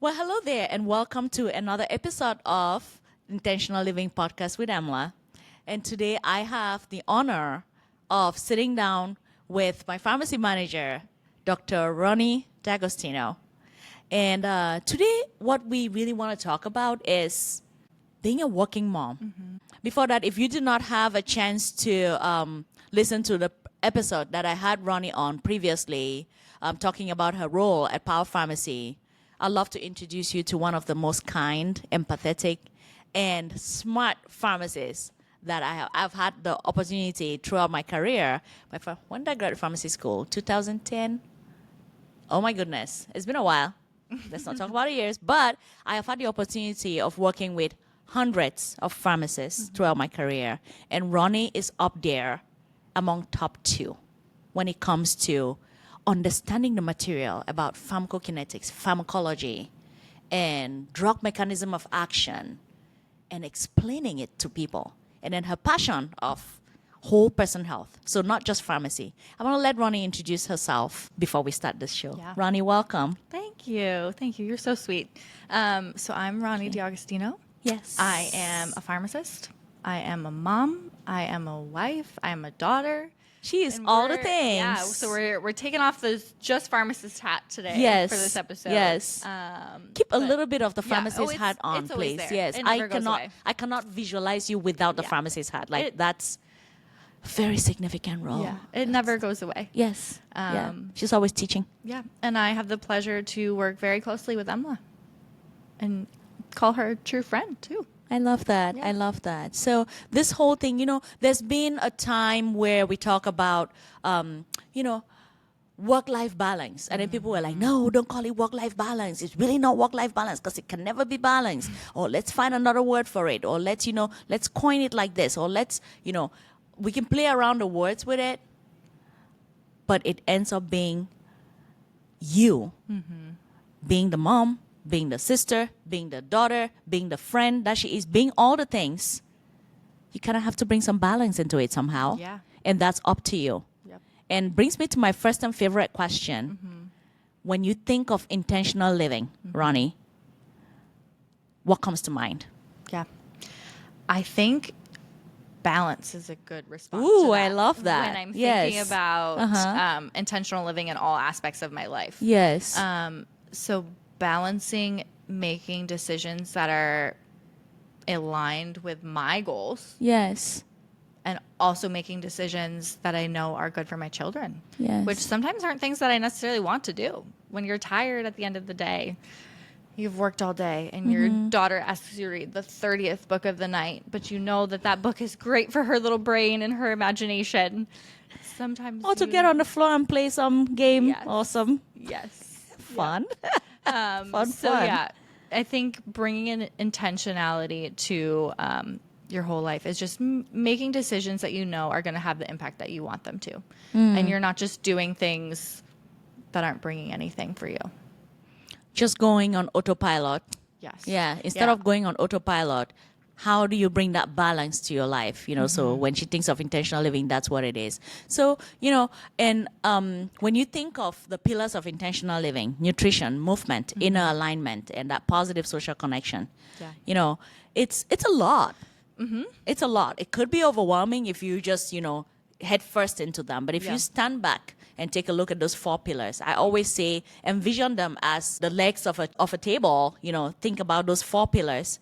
Well, hello there, and welcome to another episode of Intentional Living Podcast with Emlah. And today I have the honor of sitting down with my pharmacy manager, Dr. Ronni D'Agostino. And today, what we really want to talk about is being a working mom. Mm-hmm. Before that, if you did not have a chance to listen to the episode that I had Ronnie on previously, talking about her role at Power Pharmacy, I'd love to introduce you to one of the most kind, empathetic, and smart pharmacists that I've had the opportunity throughout my career. When did I graduate pharmacy school? 2010? Oh my goodness. It's been a while. Let's not talk about the years. But I have had the opportunity of working with hundreds of pharmacists throughout my career. And Ronnie is up there among top 2 when it comes to understanding the material about pharmacokinetics, pharmacology, and drug mechanism of action, and explaining it to people. And then her passion of whole person health. So not just pharmacy. I want to let Ronnie introduce herself before we start this show. Yeah. Ronnie, welcome. Thank you. You're so sweet. So I'm Ronni D'Agostino. Yes. I am a pharmacist. I am a mom. I am a wife. I am a daughter. She is all the things. Yeah. So we're taking off the just pharmacist hat today for this episode. Yes. Keep a little bit of the pharmacist hat on, it's always please. there. Yes. It never goes away. I cannot visualize you without the pharmacist hat. That's a very significant role. Yeah. It never goes away. Yes. She's always teaching. Yeah. And I have the pleasure to work very closely with Emlah and call her a true friend too. I love that. Yeah. I love that. So this whole thing, there's been a time where we talk about, work-life balance. And then people were like, no, don't call it work-life balance. It's really not work-life balance because it can never be balanced. Or let's find another word for it. Or let's coin it like this. Or we can play around the words with it. But it ends up being you, being the mom, being the sister, being the daughter, being the friend that she is, being all the things. You kind of have to bring some balance into it somehow. Yeah. And that's up to you. Yep. And brings me to my first and favorite question. When you think of intentional living, Ronnie, what comes to mind? Yeah. I think balance is a good response. Ooh, to that I love that. When I'm thinking Yes. about intentional living in all aspects of my life. Yes. So balancing making decisions that are aligned with my goals Yes. and also making decisions that I know are good for my children. Yes. Which sometimes aren't things that I necessarily want to do. When you're tired at the end of the day, you've worked all day and your daughter asks you to read the 30th book of the night, but you know that book is great for her little brain and her imagination. Sometimes Or to get on the floor and play some game or some fun. Fun. Yeah, I think bringing in intentionality to your whole life is just making decisions that you know are going to have the impact that you want them to. And you're not just doing things that aren't bringing anything for you. Just going on autopilot. Yes. Yeah. Instead of going on autopilot, how do you bring that balance to your life? So when she thinks of intentional living, that's what it is. So, and when you think of the pillars of intentional living, nutrition, movement, inner alignment, and that positive social connection, it's a lot. It's a lot. It could be overwhelming if you just, head first into them. But if you stand back and take a look at those 4 pillars, I always say envision them as the legs of a table. Think about those 4 pillars.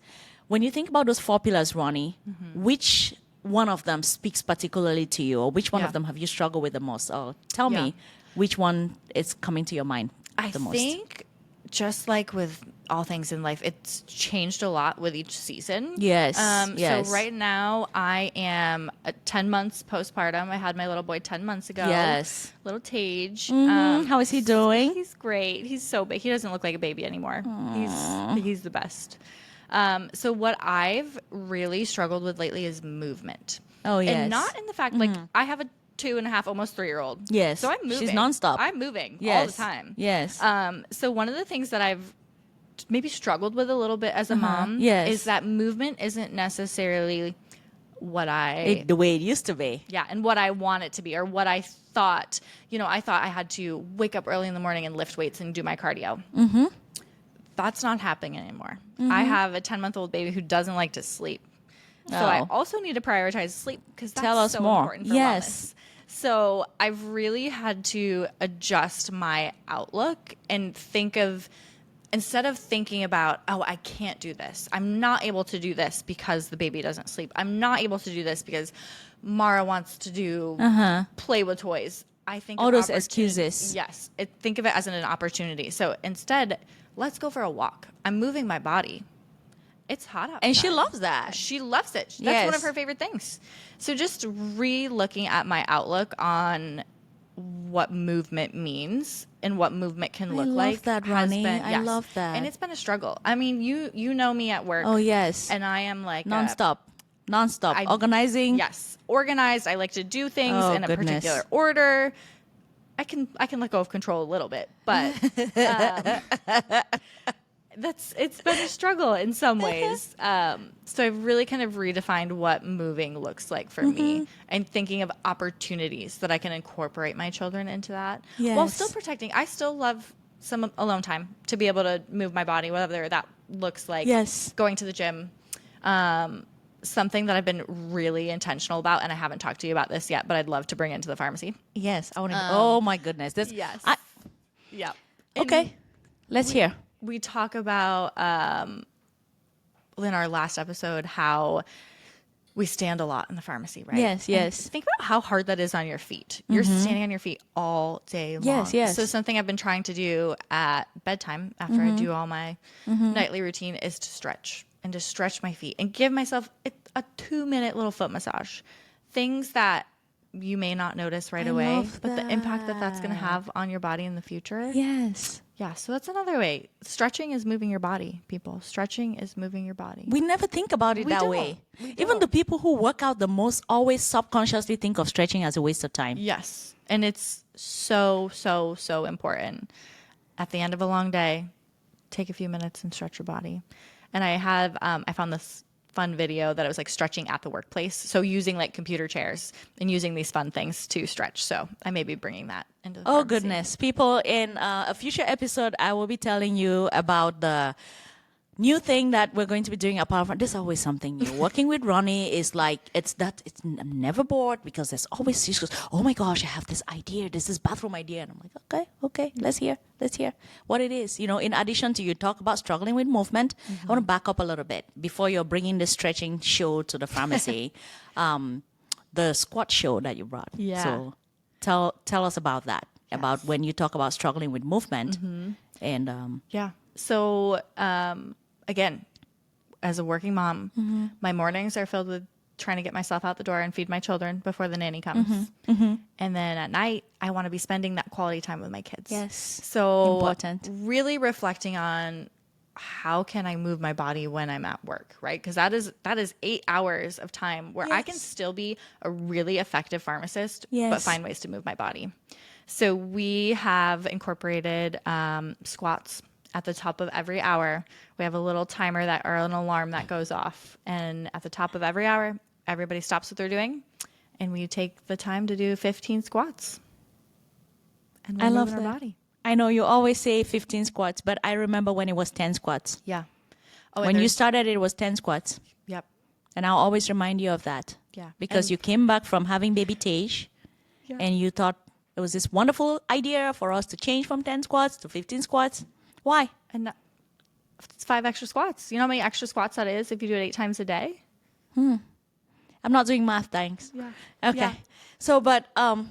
When you think about those 4 pillars, Ronnie, which one of them speaks particularly to you, or which one of them have you struggled with the most? Or tell me which one is coming to your mind the most. I think just like with all things in life, it's changed a lot with each season. Yes. So right now I am 10 months postpartum. I had my little boy 10 months ago. Yes. Little Tage. How is he doing? He's great. He's so big. He doesn't look like a baby anymore. He's the best. So what I've really struggled with lately is movement. Oh, yes. And not in the fact, like, I have a 2.5, almost 3-year-old. Yes. So I'm moving. She's nonstop. I'm moving all the time. Yes. So one of the things that I've maybe struggled with a little bit as a mom is that movement isn't necessarily what the way it used to be. Yeah, and what I want it to be, or what I thought. I thought I had to wake up early in the morning and lift weights and do my cardio. That's not happening anymore. I have a 10-month-old baby who doesn't like to sleep. So I also need to prioritize sleep because that's Tell us so more. important for Yes. wellness. So I've really had to adjust my outlook and think of, instead of thinking about, oh, I can't do this. I'm not able to do this because the baby doesn't sleep. I'm not able to do this because Mara wants to do play with toys. I think all of those opportunity- excuses. Yes. Think of it as an opportunity. So instead, let's go for a walk. I'm moving my body. It's hot outside. And she loves that. She loves it. That's one of Yes. her favorite things. So just re-looking at my outlook on what movement means and what movement can look love like. that, has Ronnie. been- I love that. And it's been a struggle. I mean, you know me at work. Oh, yes. And I am like Nonstop. Organizing. Yes, organized. I like to do things Oh, in a goodness. particular order. I can let go of control a little bit, but it's been a struggle in some ways. So I've really kind of redefined what moving looks like for me, and thinking of opportunities that I can incorporate my children into that, while Yes. still protecting. I still love some alone time to be able to move my body, whatever that looks like. Yes. Going to the gym. Something that I've been really intentional about, and I haven't talked to you about this yet, but I'd love to bring into the pharmacy. Yes. I want to. Oh, my goodness. This. Yes. Yeah. Okay. Let's hear. We talk about in our last episode how we stand a lot in the pharmacy, right? Yes, yes. And think about how hard that is on your feet. You're standing on your feet all day long. Yes, yes. So something I've been trying to do at bedtime after I do all my nightly routine is to stretch, and to stretch my feet and give myself a 2-minute little foot massage. Things that you may not notice right away, love but the impact that that's going to that. have on your body in the future. Yes. Yeah, so that's another way. Stretching is moving your body, people. Stretching is moving your body. We never think about it We that don't. way. We Even don't. the people who work out the most always subconsciously think of stretching as a waste of time. Yes, and it's so, so, so important. At the end of a long day, take a few minutes and stretch your body. And I found this fun video that it was like stretching at the workplace. So using like computer chairs and using these fun things to stretch. So I may be bringing that into the Oh, pharmacy. goodness. People, in a future episode, I will be telling you about the new thing that we're going to be doing apart from. There's always something new. Working with Ronnie is like, I'm never bored, because there's always, she goes, oh my gosh, I have this idea. This is bathroom idea. And I'm like, okay, let's hear what it is. You know, in addition to you talk about struggling with movement, I want to back up a little bit before you're bringing the stretching show to the pharmacy. The squat show that you brought. Yeah. So tell us about that, about when you talk about struggling with movement. And Yeah. So, again, as a working mom, my mornings are filled with trying to get myself out the door and feed my children before the nanny comes. And then at night, I want to be spending that quality time with my kids. Yes. So Important. really reflecting on how can I move my body when I'm at work, right? Because that is 8 hours of time where I can Yes. still be a really effective pharmacist, but Yes. find ways to move my body. So we have incorporated squats at the top of every hour. We have a little timer or an alarm that goes off. And at the top of every hour, everybody stops what they're doing. And we take the time to do 15 squats. And we're I love moving that. our body. I know you always say 15 squats, but I remember when it was 10 squats. Yeah. Oh, and When you there's- started, it was 10 squats. Yep. And I'll always remind you of that. Yeah. Because And- you came back from having baby Tage, Yeah. and you thought it was this wonderful idea for us to change from 10 squats to 15 squats. Why? And it's 5 extra squats. You know how many extra squats that is if you do it 8 times a day? I'm not doing math, thanks. Yeah. Okay. Yeah. So, but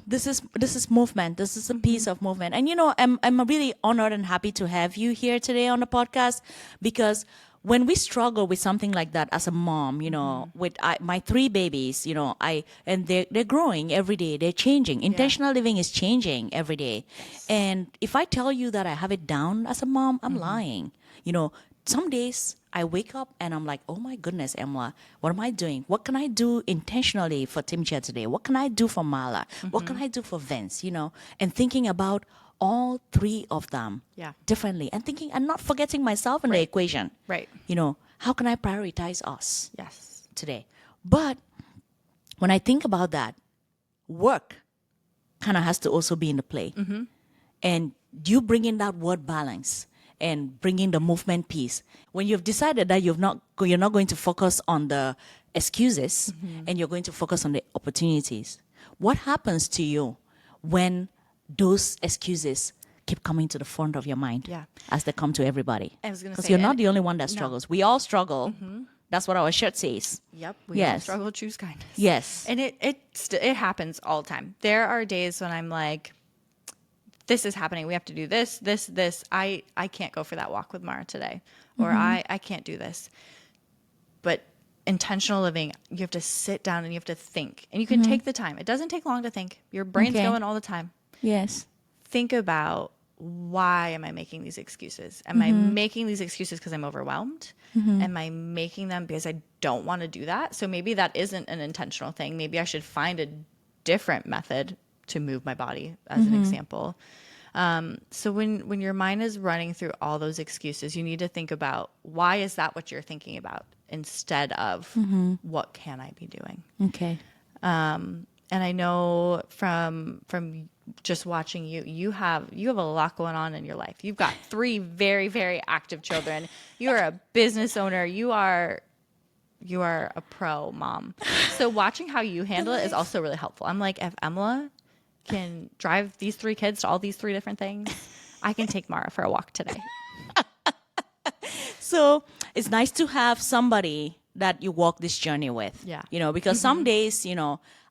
this is movement. This is a piece of movement, and you know, I'm really honored and happy to have you here today on the podcast, because when we struggle with something like that as a mom, you know, with my 3 babies, you know, and they're growing every day, they're changing. Intentional living is changing every day, and if I tell you that I have it down as a mom, I'm lying. You know, some days I wake up and I'm like, oh my goodness, Emlah, what am I doing? What can I do intentionally for Timcha today? What can I do for Mala? What can I do for Vince? You know, and thinking about all 3 of them Yeah. differently, and thinking and not forgetting myself in the equation. Right. You know, how can I prioritize us Yes. today? But when I think about that, work kind of has to also be in the play. And you bring in that word balance. and bringing the movement piece. When you've decided that you're not going to focus on the excuses and you're going to focus on the opportunities, what happens to you when those excuses keep coming to the front of your mind as they come to everybody? I was going to Because say, you're not the only one that struggles. We all struggle. That's what our shirt says. Yep. We all struggle, choose kindness. Yes. And it happens all the time. There are days when I'm like, this is happening. We have to do this. I can't go for that walk with Mara today. Or I can't do this. But intentional living, you have to sit down and you have to think. And you can take the time. It doesn't take long to think. Your brain's going all the time. Yes. Think about, why am I making these excuses? Am I making these excuses because I'm overwhelmed? Am I making them because I don't want to do that? So maybe that isn't an intentional thing. Maybe I should find a different method to move my body, as an example. So when your mind is running through all those excuses, you need to think about, why is that what you're thinking about, instead of what can I be doing? Okay. And I know from just watching you, you have a lot going on in your life. You've got 3 very, very active children. You are a business owner. You are a pro mom. So watching how you handle it is also really helpful. I'm like, if Emlah can drive these 3 kids to all these 3 different things, I can take Mara for a walk today. So it's nice to have somebody that you walk this journey with. Yeah. Because some days,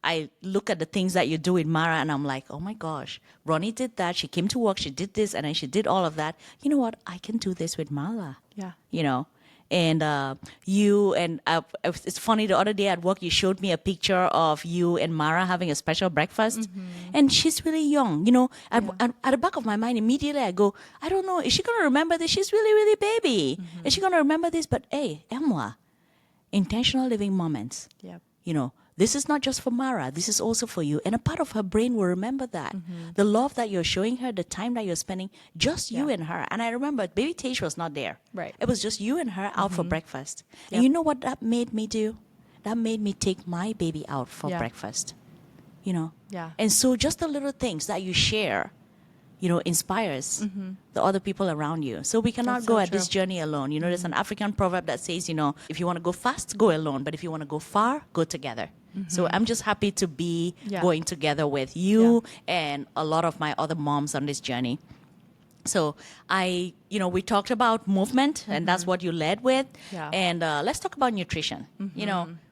I look at the things that you do with Mara and I'm like, oh my gosh, Ronnie did that. She came to work, she did this, and then she did all of that. You know what? I can do this with Mala. Yeah. And it's funny, the other day at work, you showed me a picture of you and Mara having a special breakfast. And she's really young. At the back of my mind, immediately I go, I don't know, is she going to remember this? She's really, really baby. Is she going to remember this? But hey, Emlah, intentional living moments. Yep. This is not just for Mara. This is also for you. And a part of her brain will remember that. The love that you're showing her, the time that you're spending, just you and her. And I remember baby Tage was not there. Right. It was just you and her out for breakfast. And you know what that made me do? That made me take my baby out for breakfast. Yeah. And so just the little things that you share, inspires the other people around you. So we cannot That's go so at this true. journey alone. There's an African proverb that says, if you want to go fast, go alone. But if you want to go far, go together. So I'm just happy to be going together with you and a lot of my other moms on this journey. So we talked about movement, and that's what you led with. Yeah. And let's talk about nutrition.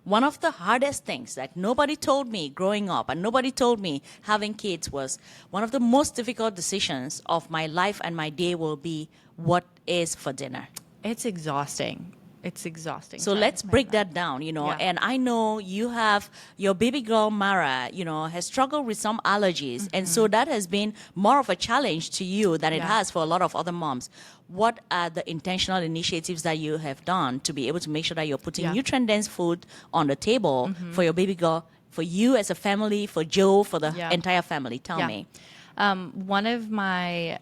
One of the hardest things that nobody told me growing up and nobody told me having kids was one of the most difficult decisions of my life and my day will be what is for dinner. It's exhausting. It's exhausting. So let's break that down, and I know you have your baby girl, Mara, has struggled with some allergies. And so that has been more of a challenge to you than it has for a lot of other moms. What are the intentional initiatives that you have done to be able to make sure that you're putting nutrient-dense food on the table for your baby girl, for you as a family, for Joe, for the entire family? Tell me. One of my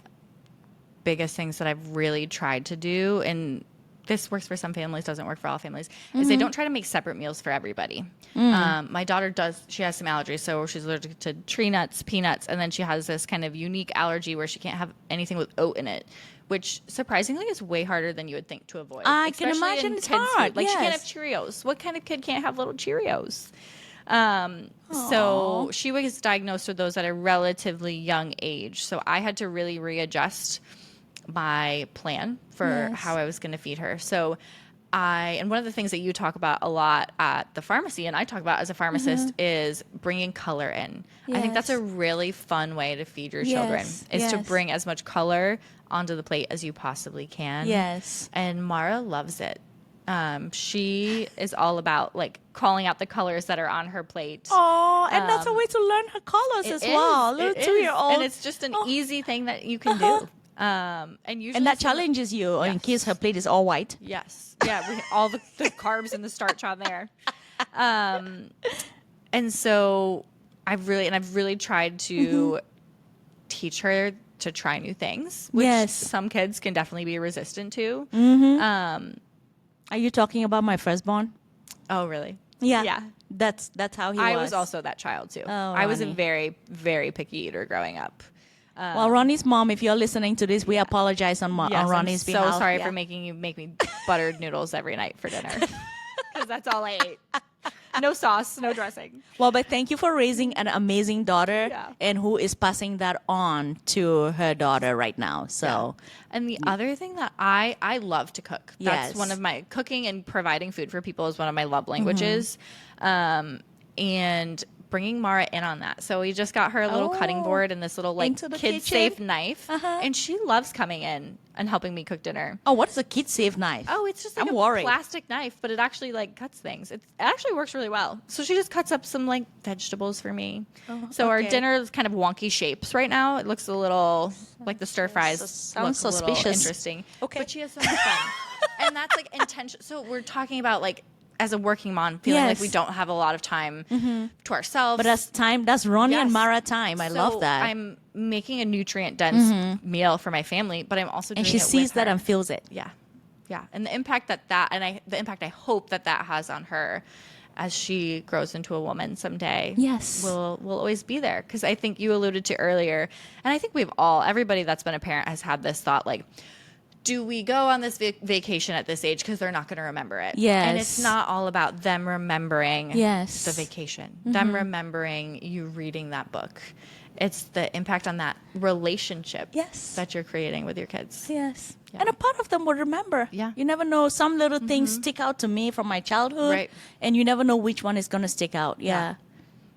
biggest things that I've really tried to do, and this works for some families, doesn't work for all families, is they don't try to make separate meals for everybody. My daughter she has some allergies, so she's allergic to tree nuts, peanuts, and then she has this kind of unique allergy where she can't have anything with oat in it, which surprisingly is way harder than you would think to avoid. I can especially imagine in it's kids' hard, food. Like she can't have yes. Cheerios. What kind of kid can't have little Cheerios? So she was diagnosed with those at a relatively young age. So I had to really readjust my plan for how I was going to feed her. So and one of the things that you talk about a lot at the pharmacy, and I talk about as a pharmacist, is bringing color in. I think that's a really fun way to feed your children, is to bring as much color onto the plate as you possibly can. Yes. And Mara loves it. She is all about calling out the colors that are on her plate. Oh, and that's a way to learn her colors as well. Little 2-year-old. And it's just an easy thing that you can do. And usually And that challenges you in case her plate is all white. Yes. Yeah. All the carbs and the starch on there. And so I've really tried to teach her to try new things, which some kids can definitely be resistant to. Are you talking about my firstborn? Oh, really? Yeah. Yeah. That's how he was. I was also that child too. Oh, I was a Ronnie. very, very picky eater growing up. Well, Ronnie's mom, if you're listening to this, we apologize on Ronnie's I'm behalf. so sorry for making you make me buttered noodles every night for dinner. Because that's all I ate. No sauce, no dressing. Well, but thank you for raising an amazing daughter and who is passing that on to her daughter right now. So, and the other thing that I love to cook. That's Yes. one of my cooking and providing food for people is one of my love languages. And bringing Mara in on that. So we just got her a little cutting board and this little like Into the kid safe knife. And she loves coming in and helping me cook dinner. oh, what is a kid-safe knife? Oh, it's just like I'm a worried. plastic knife, but it actually like cuts things. It actually works really well. So she just cuts up some like vegetables for me. So our dinner is kind of wonky shapes right now. It looks a little like the stir fries Sounds look a little suspicious. interesting. Okay. But she has so much fun. And that's like intention. So we're talking about like as a working mom, feeling like we don't have a lot of time to ourselves. But that's time. That's Ronnie and Yes. Mara time. I love that. I'm making a nutrient dense meal for my family, but I'm also and doing she it sees with that her. and feels it. Yeah. And the impact the impact I hope that has on her as she grows into a woman someday. Yes. will always be there. Because I think you alluded to earlier, and I think everybody that's been a parent has had this thought like, do we go on this vacation at this age because they're not going to remember it? Yes. And it's not all about them remembering Yes. the vacation, them remembering you reading that book. It's the impact on that relationship Yes. that you're creating with your kids. Yes. Yeah. And a part of them will remember. Yeah. You never know. Some little things stick out to me from my childhood. Right. And you never know which one is going to stick out. Yeah.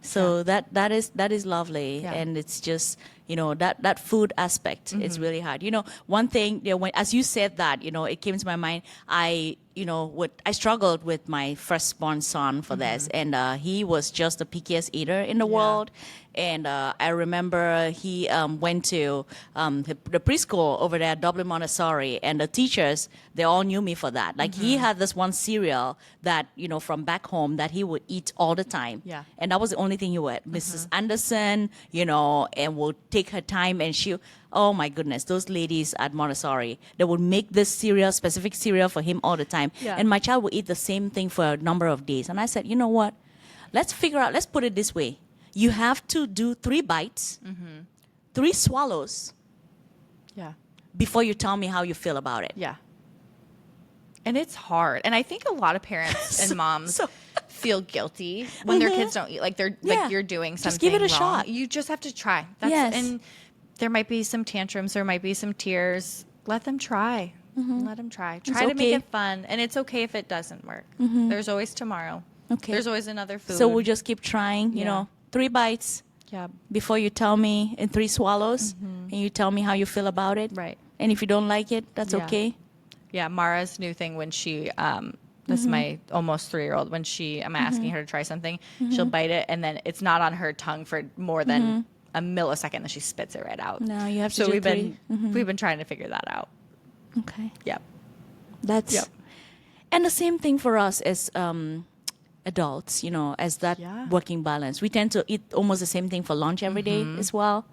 So that is lovely. Yeah. And it's just, that food aspect is really hard. One thing, as you said that, it came to my mind, I struggled with my firstborn son for this, and he was just the pickiest eater in the world. And I remember he went to the preschool over there, Dublin Montessori, and the teachers, they all knew me for that. Like he had this one cereal that, from back home that he would eat all the time. Yeah. And that was the only thing he would. Mrs. Anderson, and would take her time, and oh my goodness, those ladies at Montessori, they would make this specific cereal for him all the time. Yeah. And my child would eat the same thing for a number of days. And I said, you know what? Let's put it this way. You have to do 3 bites, 3 swallows Yeah. before you tell me how you feel about it. Yeah. And it's hard. And I think a lot of parents and moms feel guilty when their kids don't eat. Like they're like you're doing something Just give it a wrong. shot. You just have to try. Yes. And there might be some tantrums. There might be some tears. Let them try. Let them try. Try to make okay. it fun. And it's okay if it doesn't work. There's always tomorrow. Okay. There's always another food. So we'll just keep trying, Yeah. 3 bites Yeah. before you tell me, in 3 swallows, and you tell me how you feel about it. Right. And if you don't like it, that's Yeah. okay. Yeah, Mara's new thing when she, this is my almost 3-year-old, when I'm asking her to try something, she'll bite it and then it's not on her tongue for more than a millisecond and she spits it right out. No, you have to So do we've 3. we've been trying to figure that out. Okay. Yep. That's Yep. And the same thing for us as adults, as that Yeah. working balance. We tend to eat almost the same thing for lunch every day as well.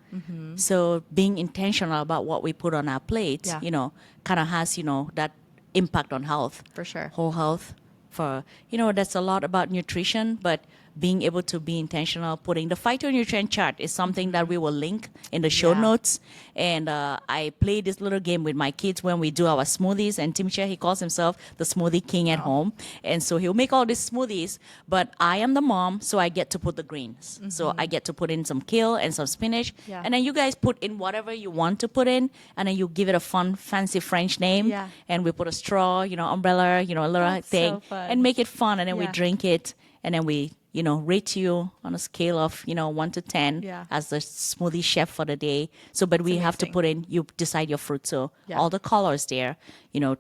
So being intentional about what we put on our plate, Yeah. kind of has, that impact on health. For sure. Whole health. That's a lot about nutrition, but being able to be intentional, putting the phytonutrient chart is something that we will link in the show Yeah. notes. And I play this little game with my kids when we do our smoothies. And Tim Chia, he calls himself the smoothie king at home. And so he'll make all these smoothies, but I am the mom, so I get to put the greens. So I get to put in some kale and some spinach. Yeah. And then you guys put in whatever you want to put in, and then you give it a fun, fancy French name. Yeah. And we put a straw, umbrella, a little That's thing, so fun. and make it fun. And then we Yeah. drink it, and then we rate you on a scale of 1 to 10 Yeah. as the smoothie chef for the day. So but we have to amazing. put in, you decide your fruit, so Yeah. all the colors there,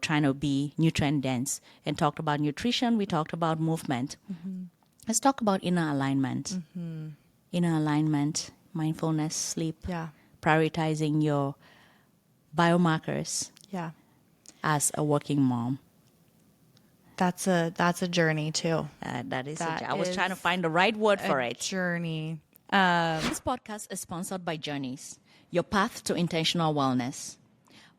trying to be nutrient dense. And talked about nutrition, we talked about movement. Let's talk about inner alignment. Inner alignment, mindfulness, sleep, Yeah. prioritizing your biomarkers Yeah. as a working mom. That's a journey too. That is That I was is trying to find the right word for it. Journey. This podcast is sponsored by Journeys, your path to intentional wellness.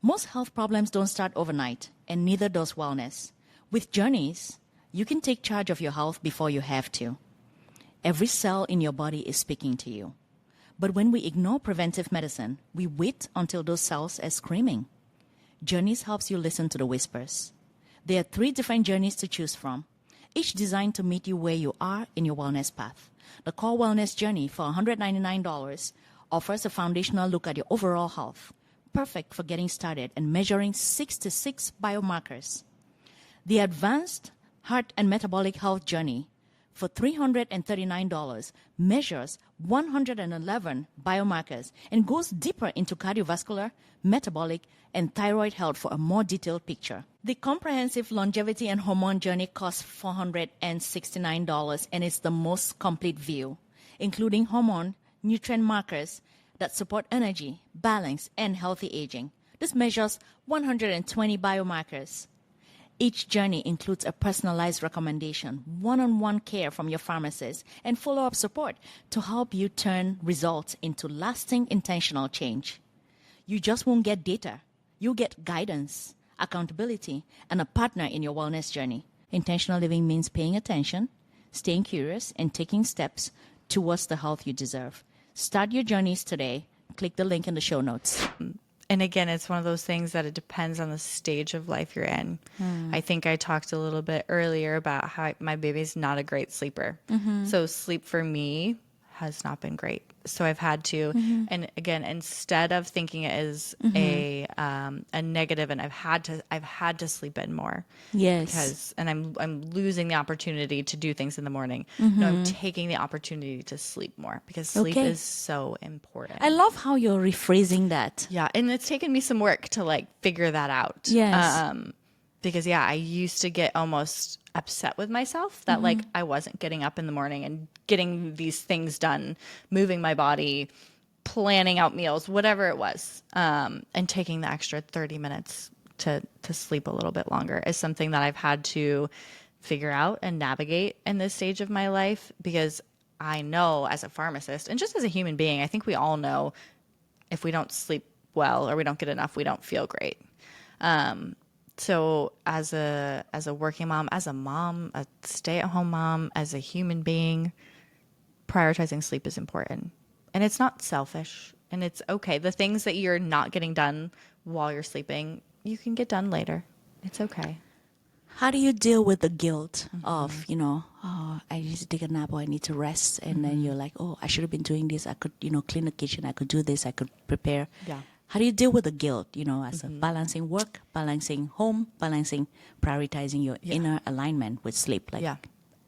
Most health problems don't start overnight, and neither does wellness. With Journeys, you can take charge of your health before you have to. Every cell in your body is speaking to you. But when we ignore preventive medicine, we wait until those cells are screaming. Journeys helps you listen to the whispers. There are 3 different journeys to choose from, each designed to meet you where you are in your wellness path. The Core Wellness Journey for $199 offers a foundational look at your overall health, perfect for getting started and measuring 66 biomarkers. The Advanced Heart and Metabolic Health Journey for $339 measures 111 biomarkers and goes deeper into cardiovascular, metabolic, and thyroid health for a more detailed picture. The Comprehensive Longevity and Hormone Journey costs $469 and is the most complete view, including hormone, nutrient markers that support energy, balance, and healthy aging. This measures 120 biomarkers. Each journey includes a personalized recommendation, one-on-one care from your pharmacist, and follow-up support to help you turn results into lasting intentional change. You just won't get data. You'll get guidance, accountability, and a partner in your wellness journey. Intentional living means paying attention, staying curious, and taking steps towards the health you deserve. Start your journeys today. Click the link in the show notes. And again, it's one of those things that it depends on the stage of life you're in. I think I talked a little bit earlier about how my baby's not a great sleeper. So sleep for me has not been great. So I've had to, and again, instead of thinking it as a negative, and I've had to sleep in more. Yes. And I'm losing the opportunity to do things in the morning. No, I'm taking the opportunity to sleep more because sleep is so important. I love how you're rephrasing that. Yeah, and it's taken me some work to like figure that out. Yes. Because I used to get almost upset with myself that like I wasn't getting up in the morning and getting these things done, moving my body, planning out meals, whatever it was, and taking the extra 30 minutes to sleep a little bit longer is something that I've had to figure out and navigate in this stage of my life, because I know as a pharmacist and just as a human being, I think we all know if we don't sleep well or we don't get enough, we don't feel great. So as a working mom, as a mom, a stay-at-home mom, as a human being, prioritizing sleep is important. And it's not selfish, and it's okay. The things that you're not getting done while you're sleeping, you can get done later. It's okay. How do you deal with the guilt of, I need to take a nap or I need to rest? And then you're like, I should have been doing this. I could, clean the kitchen. I could do this. I could prepare. Yeah. How do you deal with the guilt, as a balancing work, balancing home, balancing, prioritizing your inner alignment with sleep?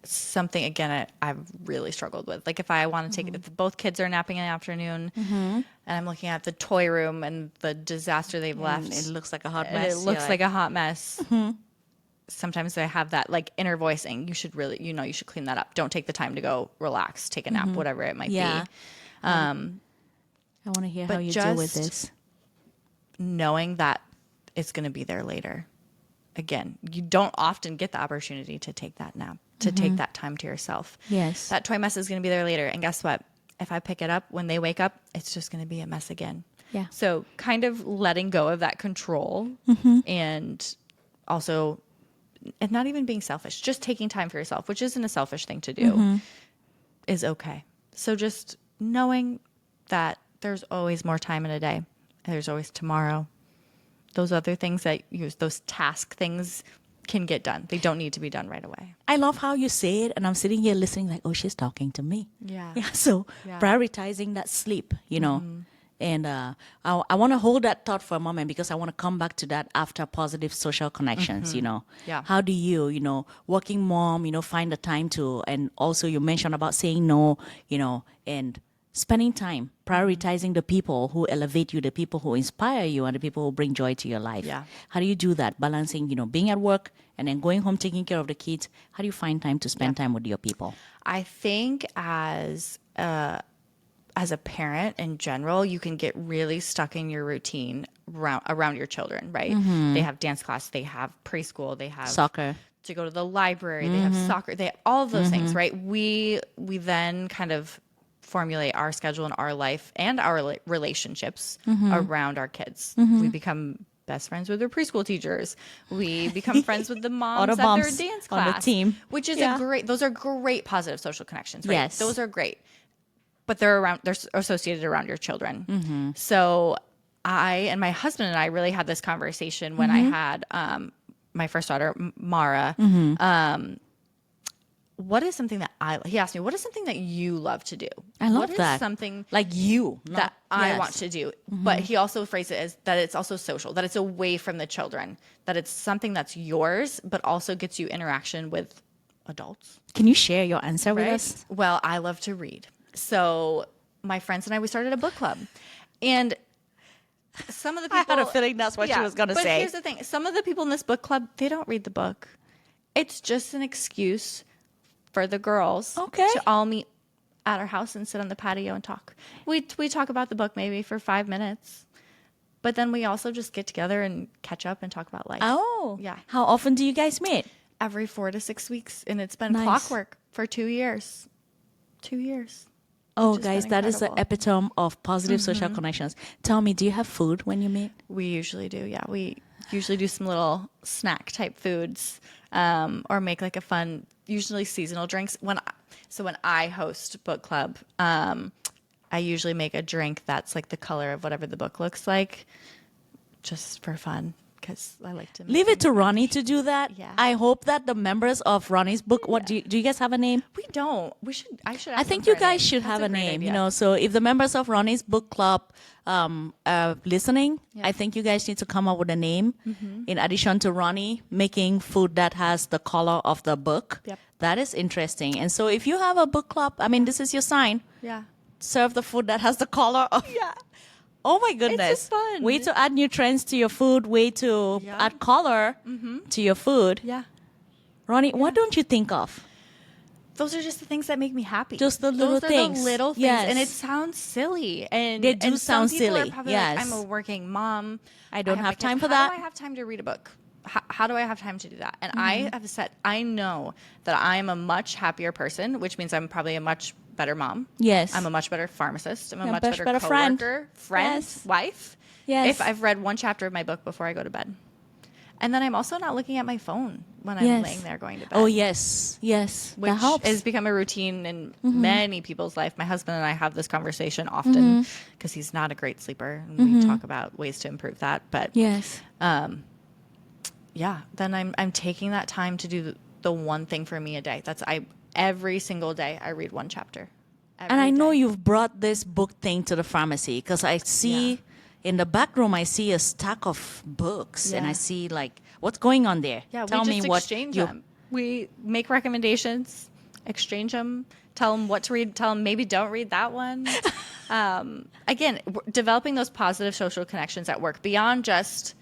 Something, again, I've really struggled with. Like if I want to take, if both kids are napping in the afternoon and I'm looking at the toy room and the disaster they've left. It looks like a hot mess. It looks like a hot mess. Sometimes I have that like inner voice saying, you should really, you should clean that up. Don't take the time to go relax, take a nap, whatever it might be. I want to hear how you deal with this. Knowing that it's going to be there later. Again, you don't often get the opportunity to take that nap, to take that time to yourself. Yes. That toy mess is going to be there later. And guess what? If I pick it up when they wake up, it's just going to be a mess again. Yeah. So kind of letting go of that control and also, and not even being selfish, just taking time for yourself, which isn't a selfish thing to do, is okay. So just knowing that there's always more time in a day. There's always tomorrow. Those other things that those task things can get done. They don't need to be done right away. I love how you say it, and I'm sitting here listening like, she's talking to me. Yeah. So prioritizing that sleep, and I want to hold that thought for a moment because I want to come back to that after positive social connections, Yeah. How do you, working mom, find the time to, and also you mentioned about saying no, and spending time, prioritizing the people who elevate you, the people who inspire you, and the people who bring joy to your life. Yeah. How do you do that? Balancing, being at work and then going home, taking care of the kids. How do you find time to spend time with your people? I think as a parent in general, you can get really stuck in your routine around your children, right? They have dance class, they have preschool, they have Soccer. to go to the library, they have soccer, they have all of those things, right? We then kind of formulate our schedule and our life and our relationships around our kids. We become best friends with their preschool teachers. We become friends with the moms at their dance class on the team, which is those are great positive social connections, right? Yes. Those are great. but they're associated around your children. So I and my husband and I really had this conversation when I had my first daughter, Mara. What is something that he asked me, what is something that you love to do? I love what that. Is something like you, that I want to do. But he also phrased it as that it's also social, that it's away from the children, that it's something that's yours, but also gets you interaction with adults. Can you share your answer with us? Well, I love to read. So my friends and I, we started a book club. And some of the people... I had a feeling that's what she was going to say. But here's the thing. Some of the people in this book club, they don't read the book. It's just an excuse for the girls to all meet at our house and sit on the patio and talk. We talk about the book maybe for 5 minutes. But then we also just get together and catch up and talk about life. Oh. Yeah. How often do you guys meet? Every 4 to 6 weeks. And it's been clockwork for 2 years. 2 years. Oh, guys, that is the epitome of positive social connections. Tell me, do you have food when you meet? We usually do, yeah. We usually do some little snack type foods or make like a fun, usually seasonal drinks. When I host book club, I usually make a drink that's like the color of whatever the book looks like, just for fun. Because I like to leave it to Ronnie to do that. Yeah. I hope that the members of Ronnie's book. What do you guys have a name? We don't. We should. I should. I think you guys should have a name. Idea. You know, so if the members of Ronnie's book club are listening, I think you guys need to come up with a name. In addition to Ronnie making food that has the color of the book. Yep. That is interesting. And so if you have a book club, I mean, this is your sign. Yeah. Serve the food that has the color of. Yeah. Oh my goodness. It's just fun. Way to add nutrients to your food, way to add color to your food. Yeah. Ronnie, what don't you think of? Those are just the things that make me happy. Just the little Those things. Are the little things. Yes. And it sounds silly. And they do sound some people silly. Are probably yes. like, I'm a working mom. I don't have time for How that. do I have time to read a book? How do I have time to do that? And I have said, I know that I'm a much happier person, which means I'm probably a much better mom. Yes. I'm a much better pharmacist. I'm a much better better friend. coworker, Yes. wife. Yes. If I've read one chapter of my book before I go to bed. And then I'm also not looking at my phone when I'm laying there going to bed. Oh, yes. Yes. Which that helps. has become a routine in many people's life. My husband and I have this conversation often because he's not a great sleeper. And we talk about ways to improve that. But yes. yeah, then I'm taking that time to do the one thing for me a day. Every single day I read one chapter. And I know you've brought this book thing to the pharmacy because I see in the back room, I see a stack of books and I see like, what's going on there? Yeah, Tell we me just what exchange them. We make recommendations, exchange them, tell them what to read, tell them maybe don't read that one. Again, developing those positive social connections at work beyond just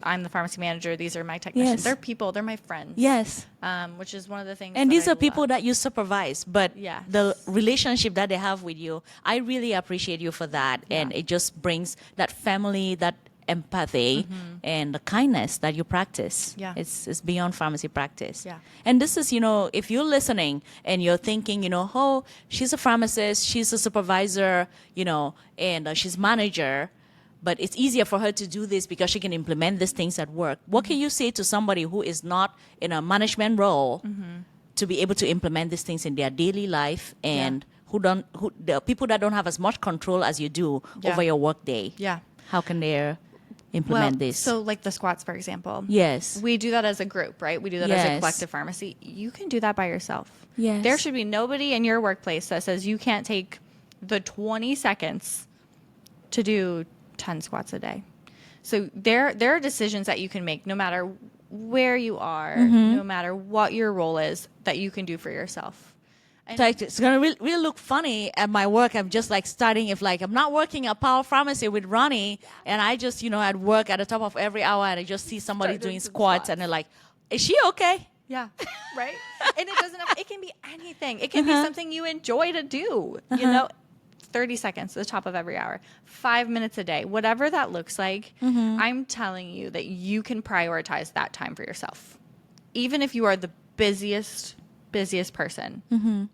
I'm the pharmacy manager. These are my technicians. Yes. They're people. They're my friends. Yes. Which is one of the things. And these I are people love. that you supervise, but Yes. the relationship that they have with you, I really appreciate you for that. Yeah. And it just brings that family, that empathy, and the kindness that you practice. Yeah. It's beyond pharmacy practice. Yeah. And this is, if you're listening and you're thinking, oh, she's a pharmacist, she's a supervisor, and she's manager, but it's easier for her to do this because she can implement these things at work. What can you say to somebody who is not in a management role to be able to implement these things in their daily life and the people that don't have as much control as you do over your work day? Yeah. How can they implement this? So like the squats, for example. Yes. We do that as a group, right? We do that as a collective pharmacy. You can do that by yourself. Yes. There should be nobody in your workplace that says you can't take the 20 seconds to do 10 squats a day. So there are decisions that you can make no matter where you are, no matter what your role is, that you can do for yourself. And It's going to really look funny at my work. I'm just like starting if like I'm not working at Power Pharmacy with Ronnie and I just, at work at the top of every hour and I just see somebody Start doing doing some squats and they're like, is she okay? yeah, right? And it can be anything. It can be something you enjoy to do, 30 seconds at the top of every hour, 5 minutes a day, whatever that looks like. I'm telling you that you can prioritize that time for yourself. Even if you are the busiest person,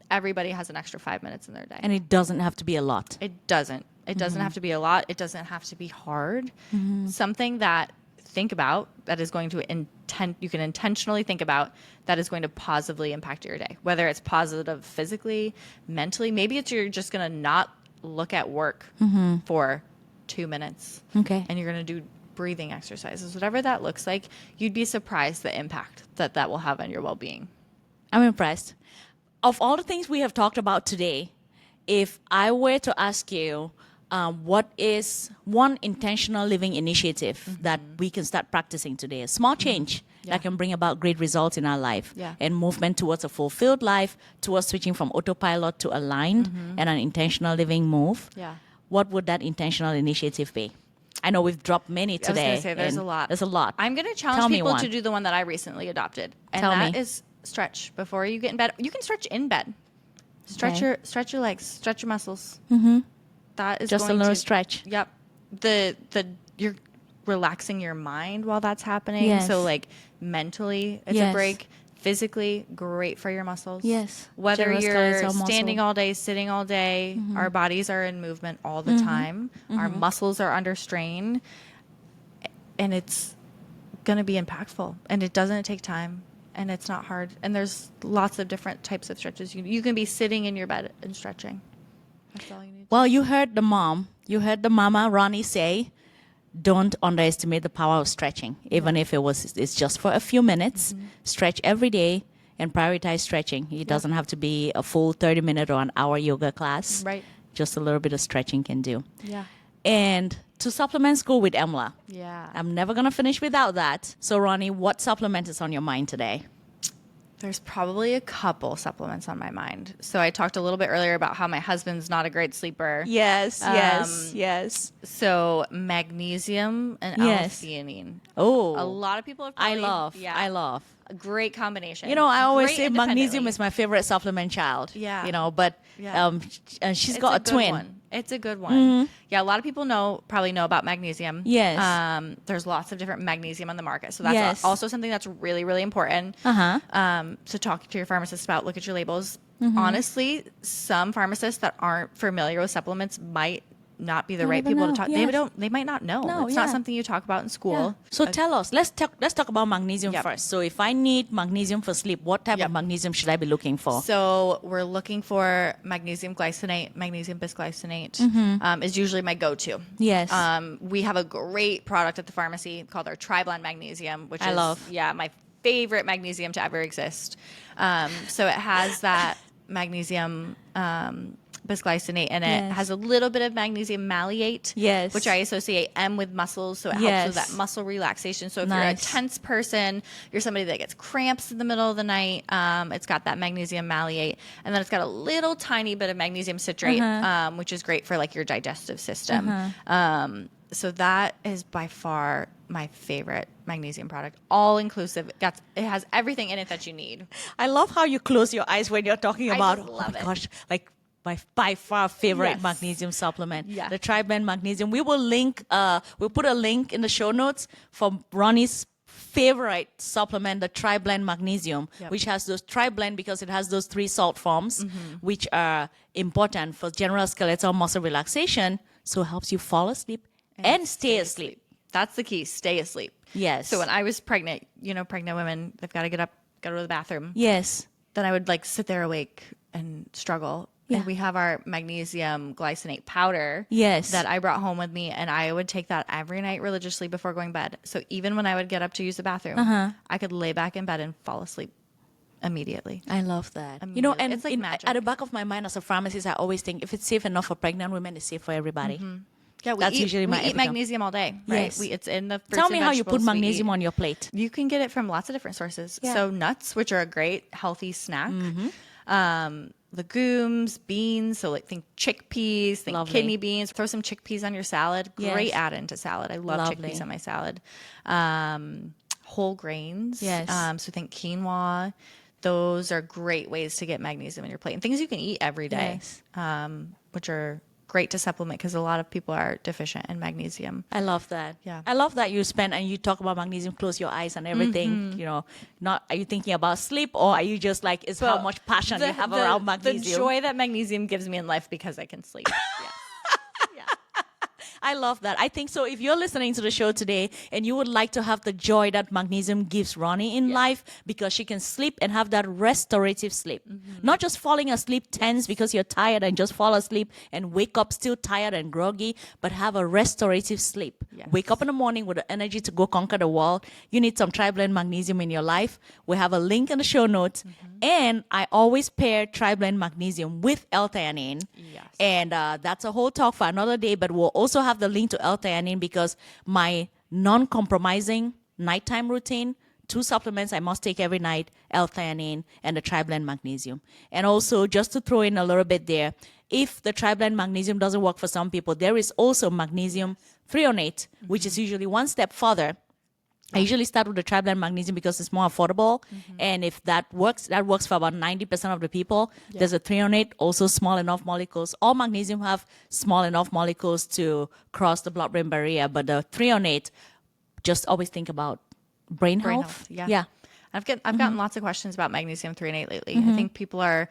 everybody has an extra 5 minutes in their day. And it doesn't have to be a lot. It doesn't have to be a lot. It doesn't have to be hard. Something that think about that is going to you can intentionally think about that is going to positively impact your day, whether it's positive physically, mentally. Maybe it's you're just going to not look at work for 2 minutes. Okay. And you're going to do breathing exercises, whatever that looks like. You'd be surprised the impact that will have on your well-being. I'm impressed. Of all the things we have talked about today, if I were to ask you, what is one intentional living initiative that we can start practicing today? A small change that can bring about great results in our life and movement towards a fulfilled life, towards switching from autopilot to aligned and an intentional living move. Yeah. What would that intentional initiative be? I know we've dropped many today. I was going to say there's a lot. There's a lot. I'm going to challenge people to do the one that I recently adopted. And that is stretch before you get in bed. You can stretch in bed. Stretch your legs, stretch your muscles. That is just a little stretch. Yep. You're relaxing your mind while that's happening. Yes. So like mentally, it's a break. Physically, great for your muscles. Yes. Whether you're standing all day, sitting all day, our bodies are in movement all the time. Our muscles are under strain, and it's going to be impactful. And it doesn't take time, and it's not hard. And there's lots of different types of stretches. You can be sitting in your bed and stretching. That's all you need. Well, you heard the mama Ronnie say, don't underestimate the power of stretching, even if it's just for a few minutes. Stretch every day and prioritize stretching. It doesn't have to be a full 30-minute or an hour yoga class. Right. Just a little bit of stretching can do. Yeah. And to supplement school with Emlah. Yeah. I'm never going to finish without that. So, Ronnie, what supplement is on your mind today? There's probably a couple supplements on my mind. So I talked a little bit earlier about how my husband's not a great sleeper. Yes. So magnesium and L-theanine. Oh. A lot of people have probably... I love. A great combination. You know, I always say magnesium is my favorite supplement child. Yeah. You know, but she's got a twin. It's a good one. Yeah, a lot of people probably know about magnesium. Yes. There's lots of different magnesium on the market. So that's also something that's really, really important. So talk to your pharmacist about, look at your labels. Honestly, some pharmacists that aren't familiar with supplements might not be the right people to talk. They might not know. It's not something you talk about in school. Yeah. So tell us, let's talk about magnesium first. So if I need magnesium for sleep, what type of magnesium should I be looking for? So we're looking for magnesium glycinate, magnesium bisglycinate is usually my go-to. Yes. We have a great product at the pharmacy called our Tri-Blend Magnesium, which I love. Yeah, my favorite magnesium to ever exist. So it has that magnesium bisglycinate in it. It has a little bit of magnesium malleate, which I associate with muscles, so it helps with that muscle relaxation. So if you're a tense person, you're somebody that gets cramps in the middle of the night, it's got that magnesium malleate, and then it's got a little tiny bit of magnesium citrate, which is great for like your digestive system. So that is by far my favorite magnesium product. All inclusive. It has everything in it that you need. I love how you close your eyes when you're talking about, gosh, like my by far favorite magnesium supplement, the Tri-Blend Magnesium. We will we'll put a link in the show notes for Ronnie's favorite supplement, the Tri-Blend Magnesium, which has those Tri-Blend because it has those 3 salt forms, which are important for general skeletal muscle relaxation. So it helps you fall asleep and stay asleep. That's the key. Stay asleep. Yes. So when I was pregnant, pregnant women, they've got to get up, go to the bathroom. Yes. Then I would sit there awake and struggle. Yeah. And we have our magnesium glycinate powder that I brought home with me, and I would take that every night religiously before going to bed. So even when I would get up to use the bathroom, I could lay back in bed and fall asleep immediately. I love that. And it's like magic. At the back of my mind as a pharmacist, I always think if it's safe enough for pregnant women, it's safe for everybody. Yeah, we eat magnesium all day, right? Yes. It's in the fruits Tell me and how you put vegetables magnesium on your plate. You can get it from lots of different sources. Yeah. So nuts, which are a great healthy snack. Legumes, beans, so think chickpeas, think kidney beans. Throw some chickpeas on your salad. Great add-in to salad. I love chickpeas on my salad. Whole grains. So think quinoa. Those are great ways to get magnesium in your plate. And things you can eat every day, which are great to supplement because a lot of people are deficient in magnesium. I love that. Yeah. I love that you talk about magnesium, close your eyes and everything. Not are you thinking about sleep or are you just it's how much passion you have around magnesium? The joy that magnesium gives me in life because I can sleep. I love that. I think so. If you're listening to the show today and you would like to have the joy that magnesium gives Ronnie in life, because she can sleep and have that restorative sleep, not just falling asleep tense because you're tired and just fall asleep and wake up still tired and groggy, but have a restorative sleep. Yes. Wake up in the morning with the energy to go conquer the world. You need some triblend magnesium in your life. We have a link in the show notes. And I always pair triblend magnesium with L-theanine. Yes. And that's a whole talk for another day, but we'll also have the link to L-theanine because my non-compromising nighttime routine, 2 supplements I must take every night, L-theanine and the triblend magnesium. And also, just to throw in a little bit there, if the triblend magnesium doesn't work for some people, there is also magnesium threonate, which is usually one step further. I usually start with the triblend magnesium because it's more affordable. And if that works for about 90% of the people. There's a threonate, also small enough molecules. All magnesium have small enough molecules to cross the blood-brain barrier. But the threonate, just always think about brain health. Yeah. I've gotten lots of questions about magnesium threonate lately. I think people are,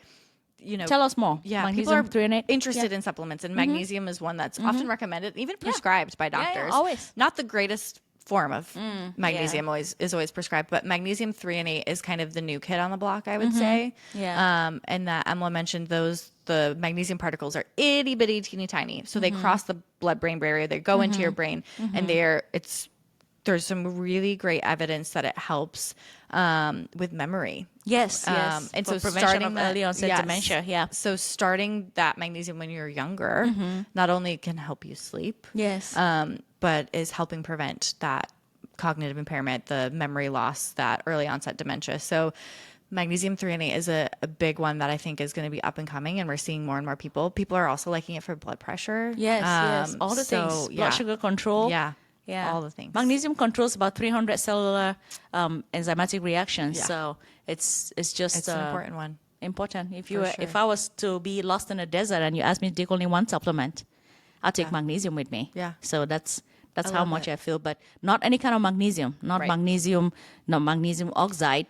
Tell us more. yeah, Magnesium people are threonate. interested in supplements, and magnesium is one that's often recommended, even prescribed by doctors. always. Not the greatest form of magnesium is always prescribed, but magnesium threonate is kind of the new kid on the block, I would say. Yeah. And that Emlah mentioned, the magnesium particles are itty bitty, teeny tiny, so they cross the blood-brain barrier. They go into your brain, and there's some really great evidence that it helps with memory. Yes. And for so prevention starting of that, early onset dementia. Yeah. So starting that magnesium when you're younger not only can help you sleep, Yes. but is helping prevent that cognitive impairment, the memory loss, that early onset dementia. So magnesium threonate is a big one that I think is going to be up and coming, and we're seeing more and more people. People are also liking it for blood pressure. Yes. All the things. Blood sugar control. Yeah. Yeah. All the things. Magnesium controls about 300 cellular enzymatic reactions. Yeah. So it's just It's an important one. important. If For if sure. I was to be lost in a desert and you asked me to take only one supplement, I'll take magnesium with me. Yeah. So that's how love much it. I feel, but not any kind of magnesium, not Right. magnesium oxide,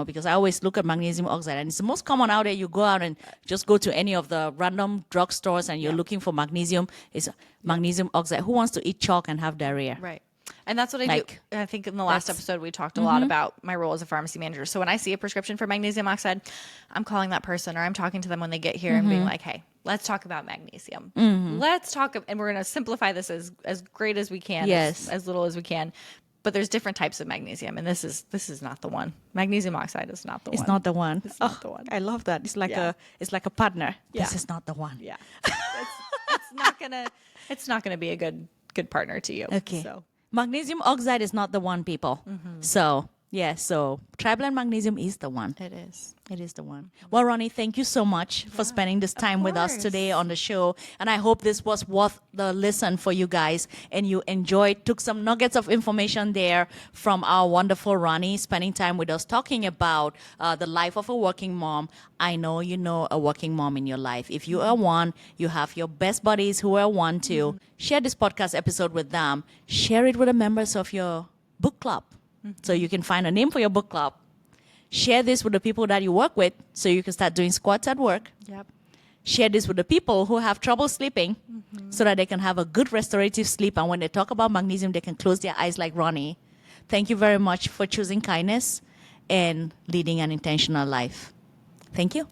because I always look at magnesium oxide, and it's the most common out there. You go out and just go to any of the random drugstores and you're looking for magnesium. It's magnesium oxide. Who wants to eat chalk and have diarrhea? Right. And that's what I Like, do. And I think in the last that's- episode, we talked a lot about my role as a pharmacy manager. So when I see a prescription for magnesium oxide, I'm calling that person, or I'm talking to them when they get here and being like, hey, let's talk about magnesium. Let's talk, and we're going to simplify this as great as we can, Yes. as little as we can. But there's different types of magnesium, and this is not the one. Magnesium oxide is not the one. It's not the one. It's not the one. I love that. It's like Yeah. a partner. Yeah. This is not the one. Yeah. It's not gonna be a good partner to you. Okay. So Magnesium oxide is not the one, people. So triblend magnesium is the one. it is. It is the one. Well, Ronnie, thank you so much for spending this time with us course. today on the show. And I hope this was worth the listen for you guys and you took some nuggets of information there from our wonderful Ronnie spending time with us talking about the life of a working mom. I know you know a working mom in your life. If you are one, you have your best buddies who are one too. Share this podcast episode with them. Share it with the members of your book club. So you can find a name for your book club. Share this with the people that you work with so you can start doing squats at work. Yep. Share this with the people who have trouble sleeping so that they can have a good restorative sleep. And when they talk about magnesium, they can close their eyes like Ronnie. Thank you very much for choosing kindness and leading an intentional life. Thank you.